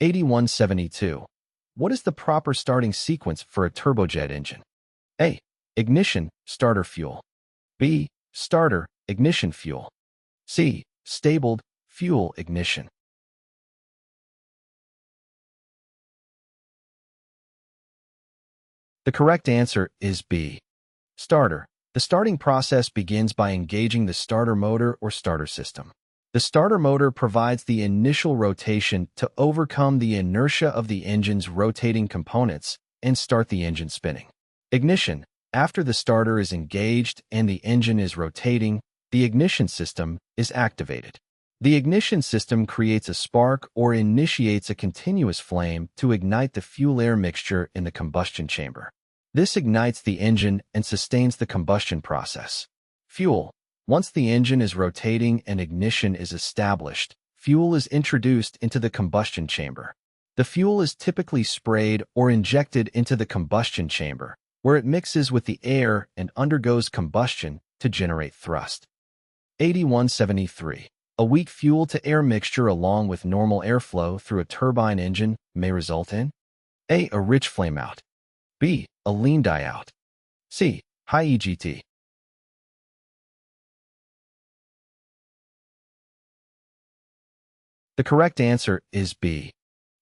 8172. What is the proper starting sequence for a turbojet engine? A. Ignition, starter fuel. B. Starter, ignition fuel. C. Stabled, fuel ignition. The correct answer is B. Starter. The starting process begins by engaging the starter motor or starter system. The starter motor provides the initial rotation to overcome the inertia of the engine's rotating components and start the engine spinning. Ignition. After the starter is engaged and the engine is rotating, the ignition system is activated. The ignition system creates a spark or initiates a continuous flame to ignite the fuel-air mixture in the combustion chamber. This ignites the engine and sustains the combustion process. Fuel. Once the engine is rotating and ignition is established, fuel is introduced into the combustion chamber. The fuel is typically sprayed or injected into the combustion chamber, where it mixes with the air and undergoes combustion to generate thrust. 8173. A weak fuel-to-air mixture along with normal airflow through a turbine engine may result in A. A rich flameout. B. A lean die-out. C. High EGT. The correct answer is B.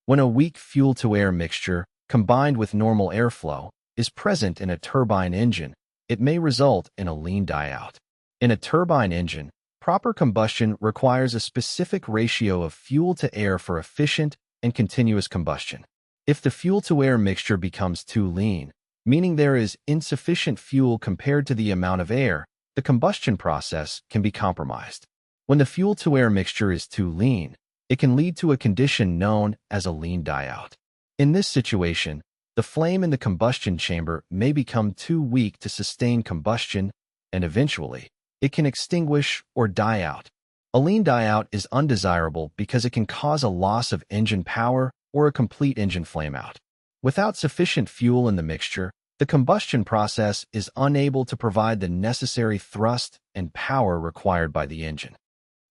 When a weak fuel-to-air mixture, combined with normal airflow, is present in a turbine engine, it may result in a lean die-out. In a turbine engine, proper combustion requires a specific ratio of fuel to air for efficient and continuous combustion. If the fuel-to-air mixture becomes too lean, meaning there is insufficient fuel compared to the amount of air, the combustion process can be compromised. When the fuel-to-air mixture is too lean, it can lead to a condition known as a lean die-out. In this situation, the flame in the combustion chamber may become too weak to sustain combustion, and eventually, it can extinguish or die out. A lean die-out is undesirable because it can cause a loss of engine power or a complete engine flameout. Without sufficient fuel in the mixture, the combustion process is unable to provide the necessary thrust and power required by the engine.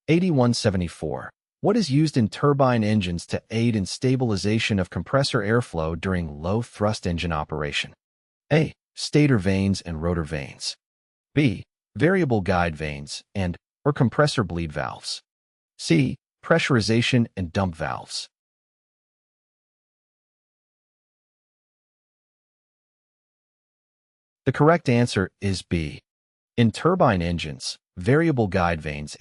8174. What is used in turbine engines to aid in stabilization of compressor airflow during low-thrust engine operation? A. Stator vanes and rotor vanes. B. Variable guide vanes or compressor bleed valves. C. Pressurization and dump valves. The correct answer is B. In turbine engines, variable guide vanes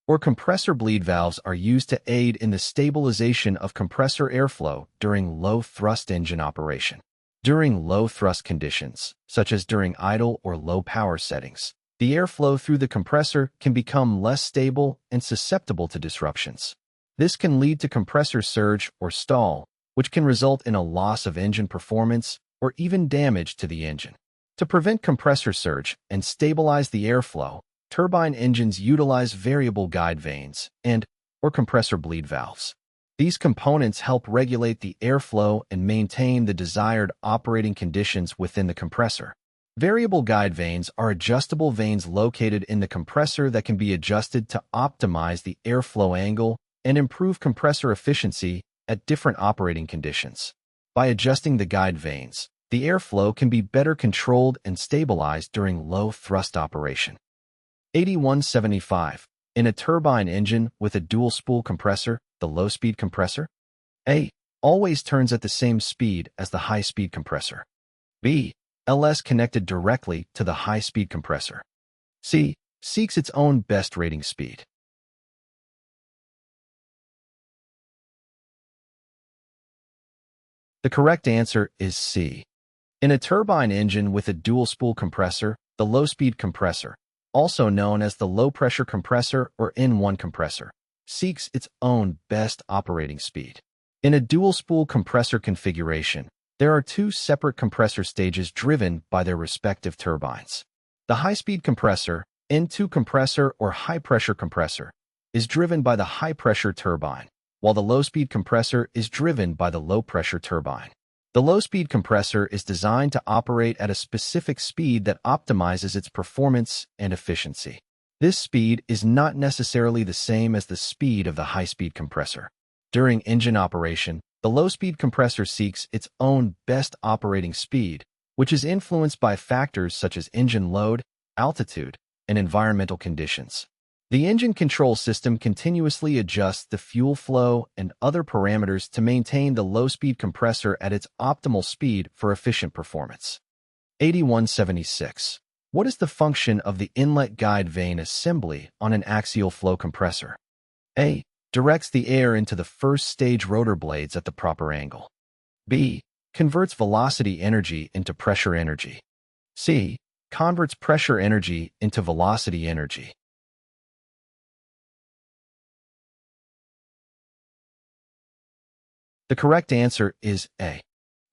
or compressor bleed valves are used to aid in the stabilization of compressor airflow during low-thrust engine operation. During low-thrust conditions, such as during idle or low-power settings, the airflow through the compressor can become less stable and susceptible to disruptions. This can lead to compressor surge or stall, which can result in a loss of engine performance or even damage to the engine. To prevent compressor surge and stabilize the airflow, turbine engines utilize variable guide vanes or compressor bleed valves. These components help regulate the airflow and maintain the desired operating conditions within the compressor. Variable guide vanes are adjustable vanes located in the compressor that can be adjusted to optimize the airflow angle and improve compressor efficiency at different operating conditions. By adjusting the guide vanes, the airflow can be better controlled and stabilized during low-thrust operation. 8175. In a turbine engine with a dual-spool compressor, the low-speed compressor, A. Always turns at the same speed as the high-speed compressor. B. LS connected directly to the high-speed compressor. C. Seeks its own best rating speed. The correct answer is C. In a turbine engine with a dual-spool compressor, the low-speed compressor, also known as the low-pressure compressor or N1 compressor, seeks its own best operating speed. In a dual-spool compressor configuration, there are two separate compressor stages driven by their respective turbines. The high-speed compressor, N2 compressor or high-pressure compressor, is driven by the high-pressure turbine, while the low-speed compressor is driven by the low-pressure turbine. The low-speed compressor is designed to operate at a specific speed that optimizes its performance and efficiency. This speed is not necessarily the same as the speed of the high-speed compressor. During engine operation, The low-speed compressor seeks its own best operating speed, which is influenced by factors such as engine load, altitude, and environmental conditions. The engine control system continuously adjusts the fuel flow and other parameters to maintain the low-speed compressor at its optimal speed for efficient performance. 8176. What is the function of the inlet guide vane assembly on an axial flow compressor? A. Directs the air into the first stage rotor blades at the proper angle. B. Converts velocity energy into pressure energy. C. Converts pressure energy into velocity energy. The correct answer is A.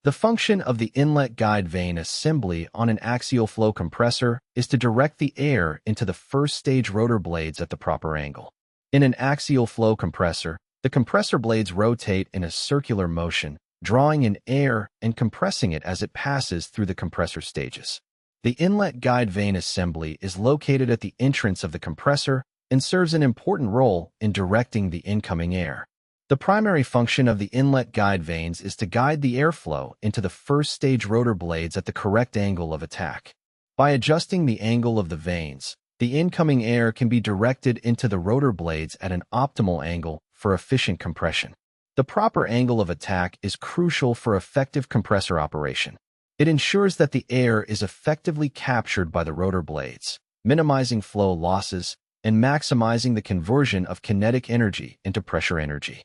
The function of the inlet guide vane assembly on an axial flow compressor is to direct the air into the first stage rotor blades at the proper angle. In an axial flow compressor, the compressor blades rotate in a circular motion, drawing in air and compressing it as it passes through the compressor stages. The inlet guide vane assembly is located at the entrance of the compressor and serves an important role in directing the incoming air. The primary function of the inlet guide vanes is to guide the airflow into the first stage rotor blades at the correct angle of attack. By adjusting the angle of the vanes, the incoming air can be directed into the rotor blades at an optimal angle for efficient compression. The proper angle of attack is crucial for effective compressor operation. It ensures that the air is effectively captured by the rotor blades, minimizing flow losses and maximizing the conversion of kinetic energy into pressure energy.